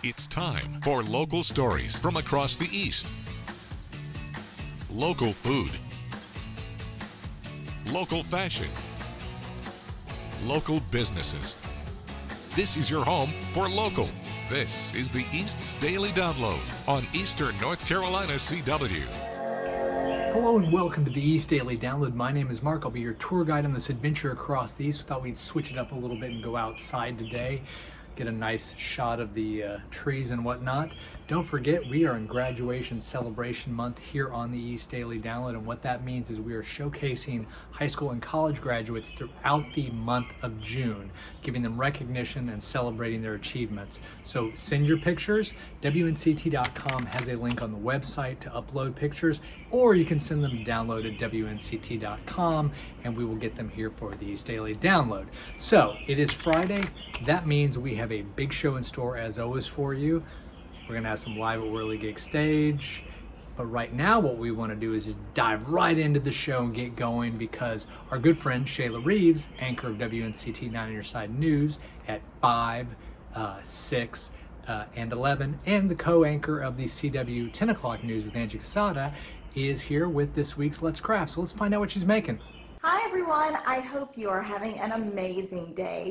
It's time for local stories from across the East. Local food. Local fashion. Local businesses. This is your home for local. This is the East's Daily Download on Eastern North Carolina CW. Hello and welcome to the East Daily Download. My name is Mark. I'll be your tour guide on this adventure across the East. We thought we'd switch it up a little bit and go outside today, get a nice shot of the trees and whatnot. Don't forget, we are in graduation celebration month here on the East Daily Download, and what that means is we are showcasing high school and college graduates throughout the month of June, giving them recognition and celebrating their achievements. So send your pictures. WNCT.com has a link on the website to upload pictures, or you can send them to download at WNCT.com, and we will get them here for the East Daily Download. So it is Friday. That means we have a big show in store as always for you. We're gonna have some live at Whirligig Stage. But right now what we wanna do is just dive right into the show and get going, because our good friend Shayla Reeves, anchor of WNCT 9 on Your Side News at 5, 6, and 11, and the co-anchor of the CW 10 o'clock news with Angie Casada, is here with this week's Let's Craft. So let's find out what she's making. Hi everyone, I hope you are having an amazing day.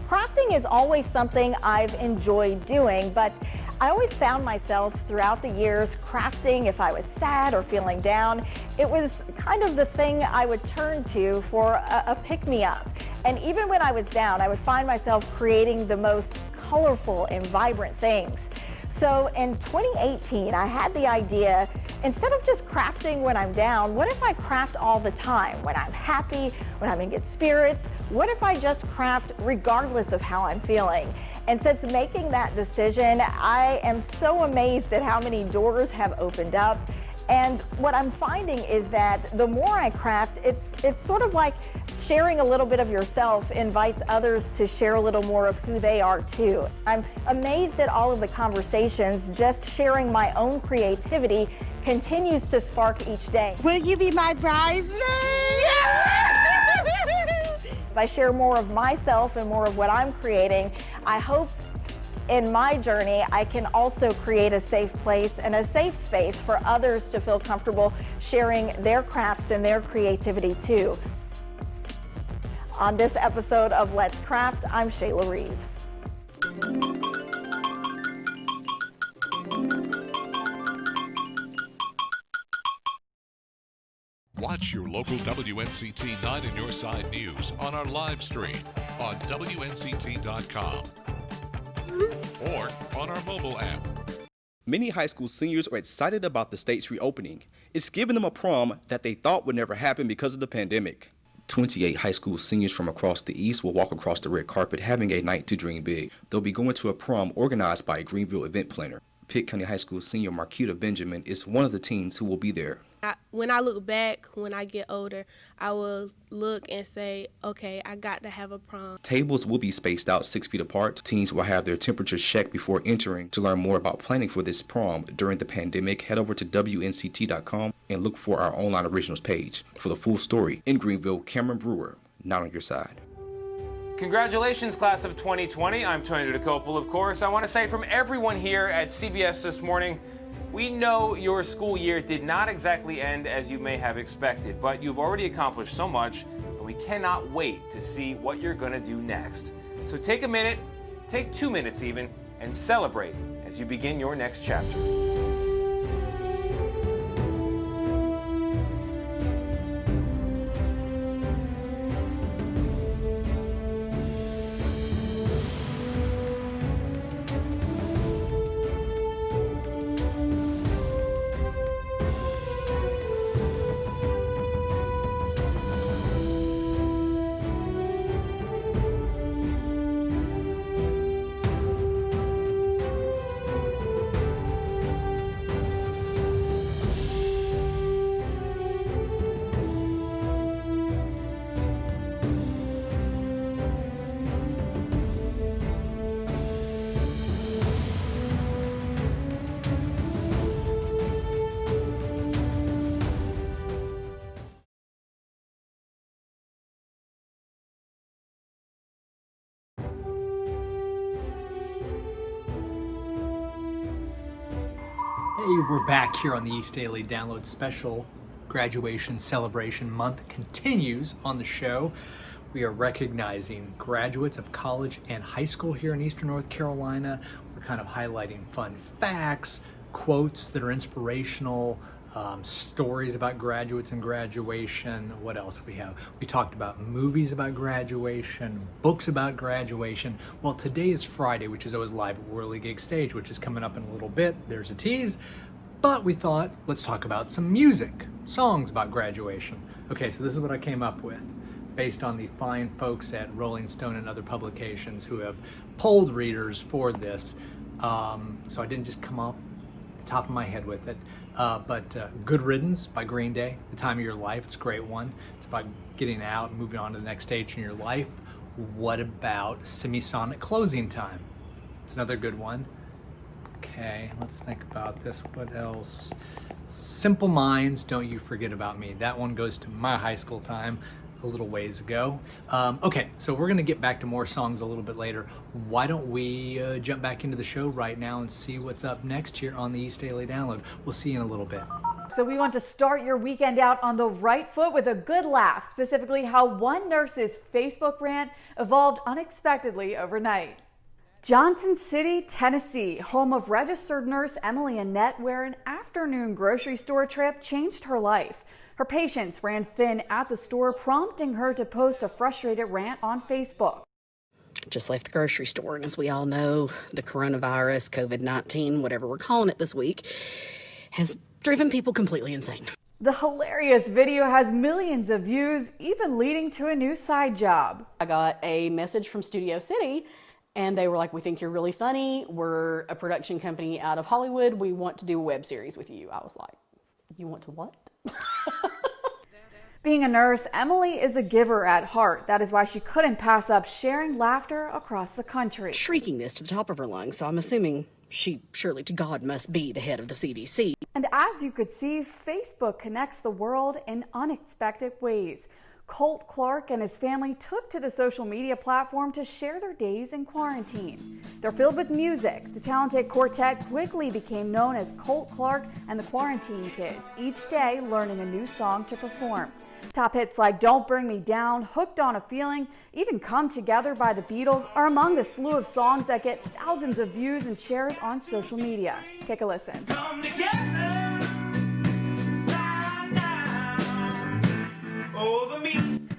Crafting is always something I've enjoyed doing, but I always found myself throughout the years crafting if I was sad or feeling down. It was kind of the thing I would turn to for a pick-me-up. And even when I was down, I would find myself creating the most colorful and vibrant things. So in 2018, I had the idea, instead of just crafting when I'm down, what if I craft all the time? When I'm happy, when I'm in good spirits, what if I just craft regardless of how I'm feeling? And since making that decision, I am so amazed at how many doors have opened up. And what I'm finding is that the more I craft, it's sort of like sharing a little bit of yourself invites others to share a little more of who they are too. I'm amazed at all of the conversations. Just sharing my own creativity continues to spark each day. Will you be my bridesmaid? As I share more of myself and more of what I'm creating, I hope in my journey, I can also create a safe place and a safe space for others to feel comfortable sharing their crafts and their creativity too. On this episode of Let's Craft, I'm Shayla Reeves. Watch your local WNCT 9 on Your Side News on our live stream on WNCT.com or on our mobile app. Many high school seniors are excited about the state's reopening. It's giving them a prom that they thought would never happen because of the pandemic. 28 high school seniors from across the East will walk across the red carpet having a night to dream big. They'll be going to a prom organized by a Greenville event planner. Pitt County High School senior Marquita Benjamin is one of the teens who will be there. When I look back, when I get older, I will look and say, okay, I got to have a prom. Tables will be spaced out 6 feet apart. Teens will have their temperatures checked before entering. To learn more about planning for this prom during the pandemic, head over to WNCT.com and look for our online originals page. For the full story, in Greenville, Cameron Brewer, Not on Your Side. Congratulations, class of 2020. I'm Tony DeCopel, of course. I want to say from everyone here at CBS this morning, we know your school year did not exactly end as you may have expected, but you've already accomplished so much, and we cannot wait to see what you're going to do next. So take a minute, take 2 minutes even, and celebrate as you begin your next chapter. Hey, we're back here on the East Daily Download special. Graduation celebration month continues on the show. We are recognizing graduates of college and high school here in Eastern North Carolina. We're kind of highlighting fun facts, quotes that are inspirational, stories about graduates and graduation. What else we have? We talked about movies about graduation, books about graduation. Well, today is Friday, which is always live at Whirly Gig Stage, which is coming up in a little bit. There's a tease. But we thought, let's talk about some music, songs about graduation. Okay, so this is what I came up with, based on the fine folks at Rolling Stone and other publications who have polled readers for this. So I didn't just come up the top of my head with it. But Good Riddance by Green Day, The Time of Your Life, it's a great one. It's about getting out and moving on to the next stage in your life. What about Semisonic Closing Time? It's another good one. Okay, let's think about this. What else? Simple Minds, Don't You Forget About Me. That one goes to my high school time a little ways ago. Okay, so we're gonna get back to more songs a little bit later. Why don't we jump back into the show right now and see what's up next here on the East Daily Download. We'll see you in a little bit. So we want to start your weekend out on the right foot with a good laugh, specifically how one nurse's Facebook rant evolved unexpectedly overnight. Johnson City, Tennessee, home of registered nurse Emily Annette, where an afternoon grocery store trip changed her life. Her patience ran thin at the store, prompting her to post a frustrated rant on Facebook. Just left the grocery store, and as we all know, the coronavirus, COVID-19, whatever we're calling it this week, has driven people completely insane. The hilarious video has millions of views, even leading to a new side job. I got a message from Studio City, and they were like, "We think you're really funny. We're a production company out of Hollywood. We want to do a web series with you." I was like, "You want to what?" Being a nurse, Emily is a giver at heart. That is why she couldn't pass up sharing laughter across the country. Shrieking this to the top of her lungs, so I'm assuming she surely to God must be the head of the CDC. And as you could see, Facebook connects the world in unexpected ways. Colt Clark and his family took to the social media platform to share their days in quarantine. They're filled with music. The talented quartet quickly became known as Colt Clark and the Quarantine Kids, each day learning a new song to perform. Top hits like Don't Bring Me Down, Hooked on a Feeling, even Come Together by the Beatles are among the slew of songs that get thousands of views and shares on social media. Take a listen. Come together.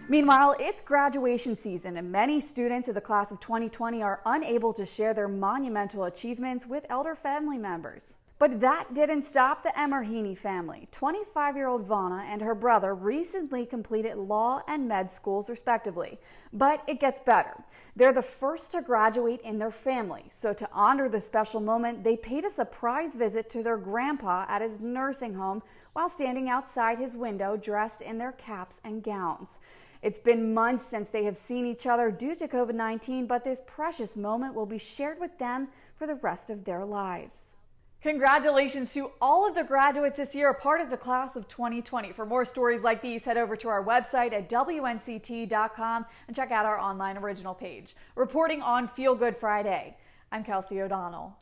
Meanwhile, it's graduation season and many students of the class of 2020 are unable to share their monumental achievements with elder family members. But that didn't stop the Emerhini family. 25-year-old Vana and her brother recently completed law and med schools respectively. But it gets better. They're the first to graduate in their family. So to honor the special moment, they paid a surprise visit to their grandpa at his nursing home while standing outside his window dressed in their caps and gowns. It's been months since they have seen each other due to COVID-19, but this precious moment will be shared with them for the rest of their lives. Congratulations to all of the graduates this year, a part of the class of 2020. For more stories like these, head over to our website at WNCT.com and check out our online original page. Reporting on Feel Good Friday, I'm Kelsey O'Donnell.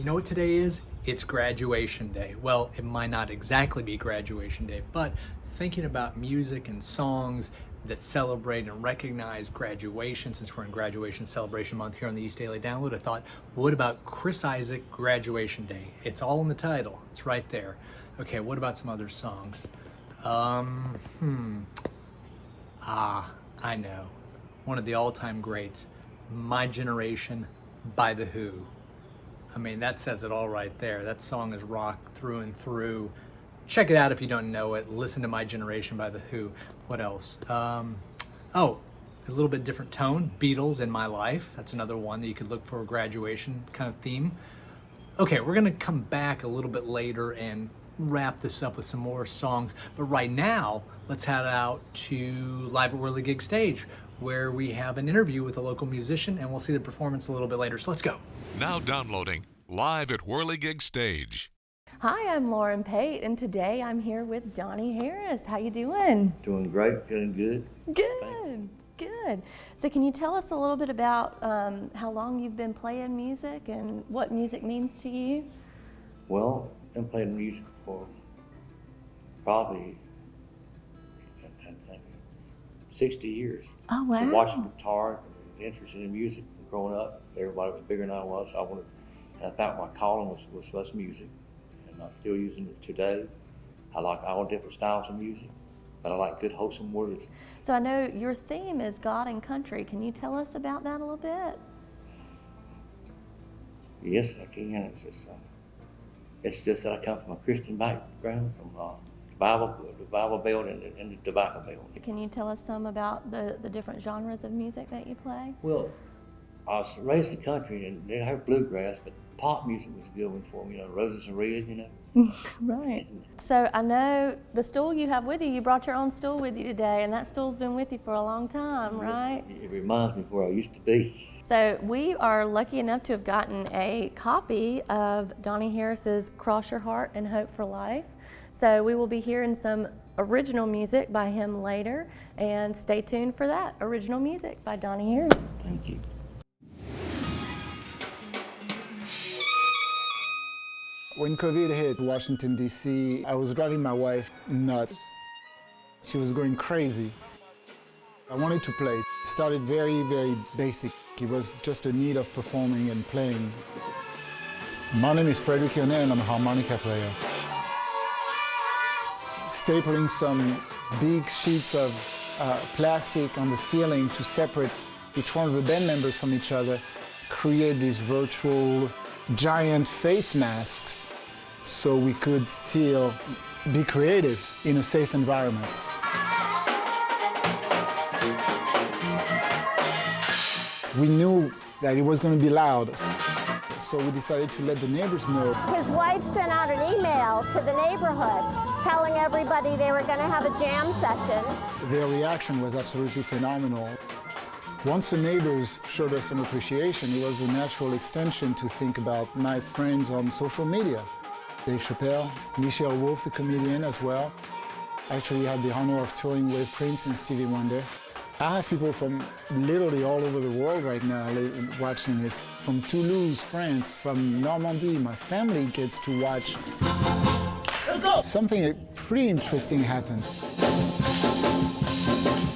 You know what today is? It's graduation day. Well, it might not exactly be graduation day, but thinking about music and songs that celebrate and recognize graduation, since we're in graduation celebration month here on the East Daily Download, I thought, what about Chris Isaak Graduation Day? It's all in the title. It's right there. Okay, what about some other songs? I know. One of the all-time greats, My Generation by The Who. I mean, that says it all right there. That song is rock through and through. Check it out if you don't know it. Listen to My Generation by The Who. What else? A little bit different tone. Beatles, In My Life. That's another one that you could look for a graduation kind of theme. Okay, we're going to come back a little bit later and wrap this up with some more songs. But right now, let's head out to Live at Whirligig Stage, where we have an interview with a local musician, and we'll see the performance a little bit later. So let's go. Now downloading Live at Whirligig Stage. Hi, I'm Lauren Pate, and today I'm here with Donnie Harris. How you doing? Doing great, feeling good. Good, good. So can you tell us a little bit about how long you've been playing music and what music means to you? Well, I've been playing music for probably 60 years. Oh, wow. Been watching guitar, interested in music from growing up. Everybody was bigger than I was. I found my calling was music, and I'm still using it today. I like all different styles of music, but I like good, wholesome words. So I know your theme is God and country. Can you tell us about that a little bit? Yes, I can. It's just that I come from a Christian background, from the Bible Belt and the tobacco belt. Can you tell us some about the different genres of music that you play? Well, I was raised in the country, and they have bluegrass, but pop music was a good one for me. Roses are red, Right. So I know the stool you have with you brought your own stool with you today, and that stool's been with you for a long time, right? It reminds me of where I used to be. So we are lucky enough to have gotten a copy of Donnie Harris's Cross Your Heart and Hope for Life. So we will be hearing some original music by him later, and stay tuned for that original music by Donnie Harris. Thank you. When COVID hit Washington, D.C., I was driving my wife nuts. She was going crazy. I wanted to play. It started very, very basic. It was just a need of performing and playing. My name is Frederick Yonne, and I'm a harmonica player. Stapling some big sheets of plastic on the ceiling to separate each one of the band members from each other, create these virtual giant face masks so we could still be creative in a safe environment. We knew that it was going to be loud, so we decided to let the neighbors know. His wife sent out an email to the neighborhood telling everybody they were going to have a jam session. Their reaction was absolutely phenomenal. Once the neighbors showed us some appreciation, it was a natural extension to think about my friends on social media. Dave Chappelle, Michelle Wolf, the comedian as well. I actually had the honor of touring with Prince and Stevie Wonder. I have people from literally all over the world right now watching this. From Toulouse, France, from Normandy, my family gets to watch. Let's go! Something pretty interesting happened.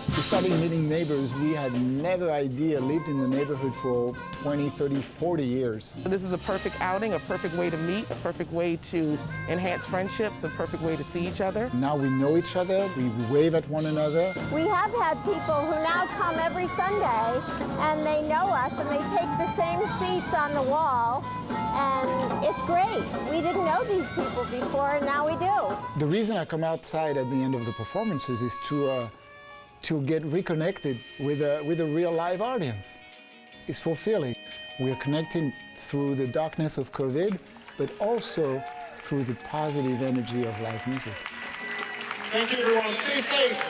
We started meeting neighbors we had never idea lived in the neighborhood for 20, 30, 40 years. This is a perfect outing, a perfect way to meet, a perfect way to enhance friendships, a perfect way to see each other. Now we know each other, we wave at one another. We have had people who now come every Sunday and they know us and they take the same seats on the wall, and it's great. We didn't know these people before, and now we do. The reason I come outside at the end of the performances is to get reconnected with a real live audience. It's fulfilling. We are connecting through the darkness of COVID, but also through the positive energy of live music. Thank you, everyone. Stay safe.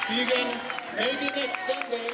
See you again maybe next Sunday.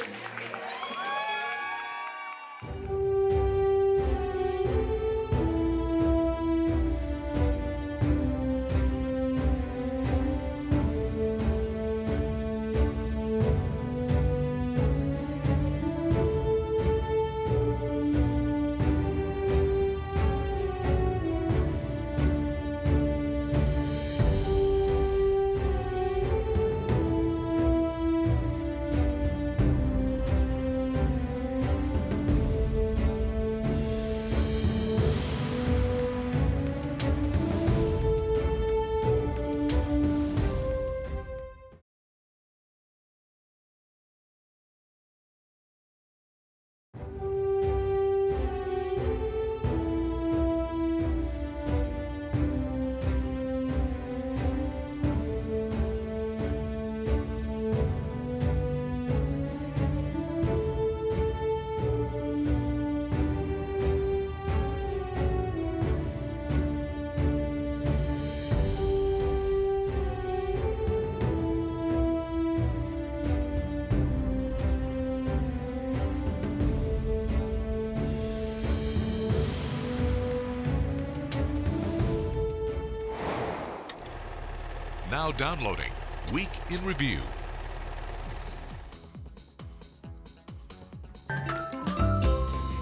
Now downloading Week in Review.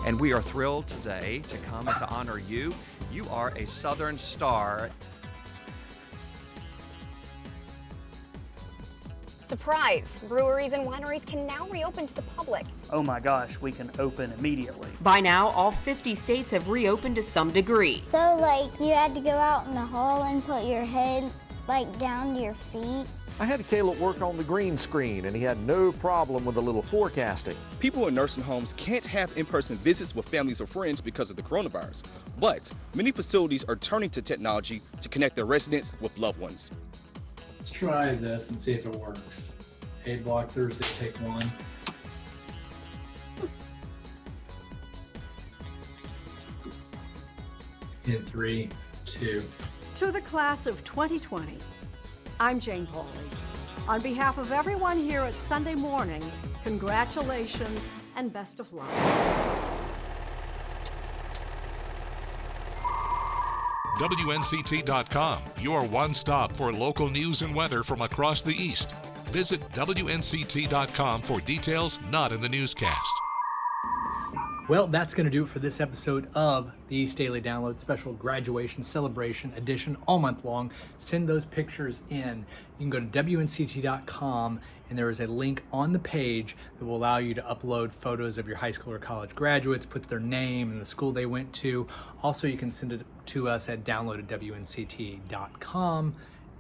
And we are thrilled today to come and to honor you. You are a Southern Star. Surprise! Breweries and wineries can now reopen to the public. Oh my gosh, we can open immediately. By now, all 50 states have reopened to some degree. So, like, you had to go out in the hall and put your head, like, down to your feet. I had Caleb work on the green screen, and he had no problem with a little forecasting. People in nursing homes can't have in-person visits with families or friends because of the coronavirus, but many facilities are turning to technology to connect their residents with loved ones. Let's try this and see if it works. A block Thursday, take one. In 3, 2. To the class of 2020, I'm Jane Pauley. On behalf of everyone here at Sunday Morning, congratulations and best of luck. WNCT.com, your one stop for local news and weather from across the East. Visit WNCT.com for details not in the newscast. Well, that's going to do it for this episode of the East Daily Download Special Graduation Celebration Edition all month long. Send those pictures in. You can go to WNCT.com and there is a link on the page that will allow you to upload photos of your high school or college graduates, put their name and the school they went to. Also, you can send it to us at download@WNCT.com.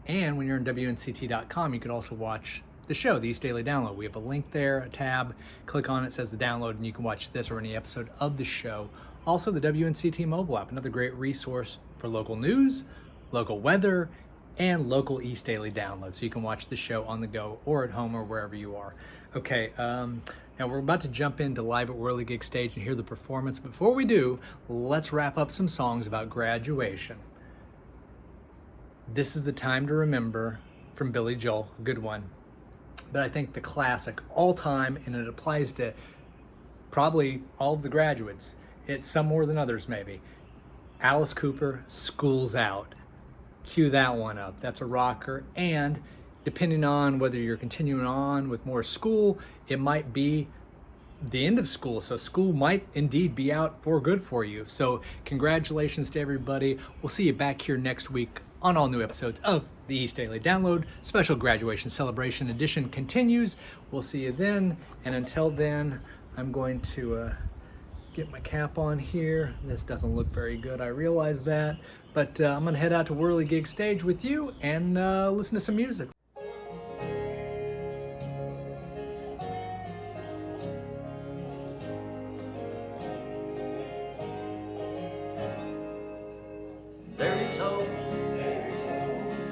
And when you're on WNCT.com, you can also watch the show, the East Daily Download. We have a link there, a tab. Click on it, it says the download, and you can watch this or any episode of the show. Also, the WNCT mobile app, another great resource for local news, local weather, and local East Daily Download. So you can watch the show on the go or at home or wherever you are. Okay, now we're about to jump into Live at Whirligig Stage and hear the performance. Before we do, let's wrap up some songs about graduation. This is the Time to Remember from Billy Joel, a good one. But I think the classic all time, and it applies to probably all of the graduates. It's some more than others maybe. Alice Cooper, School's Out. Cue that one up. That's a rocker. And depending on whether you're continuing on with more school, it might be the end of school. So school might indeed be out for good for you. So congratulations to everybody. We'll see you back here next week on all new episodes of the East Daily Download. Special Graduation Celebration Edition continues. We'll see you then. And until then, I'm going to get my cap on here. This doesn't look very good, I realize that. But I'm going to head out to Whirligig Stage with you and listen to some music. There is hope,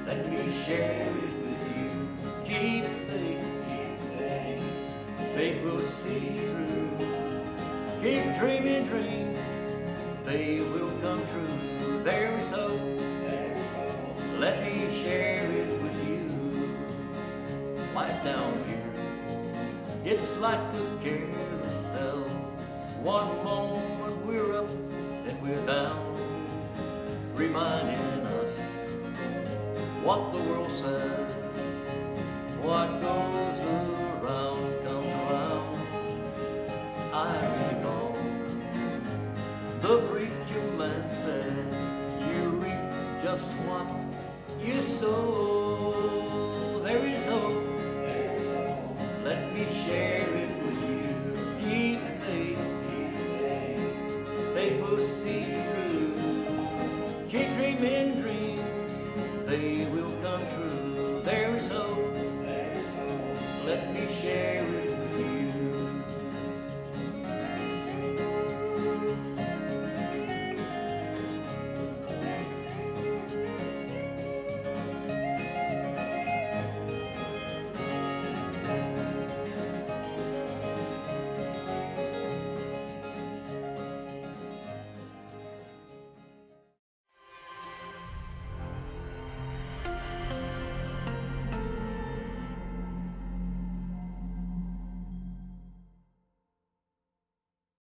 let me share it with you. Keep the faith, faith will see through. Keep dreaming dreams, they will come true. There is hope, let me share it with you. Life down here, it's like a carousel. One moment we're up, then we're down, reminding us what the world says. What goes around comes around. I recall the preacher man said, you reap just what you sow. There is hope, let me share it with you. Keep the faith, faith will see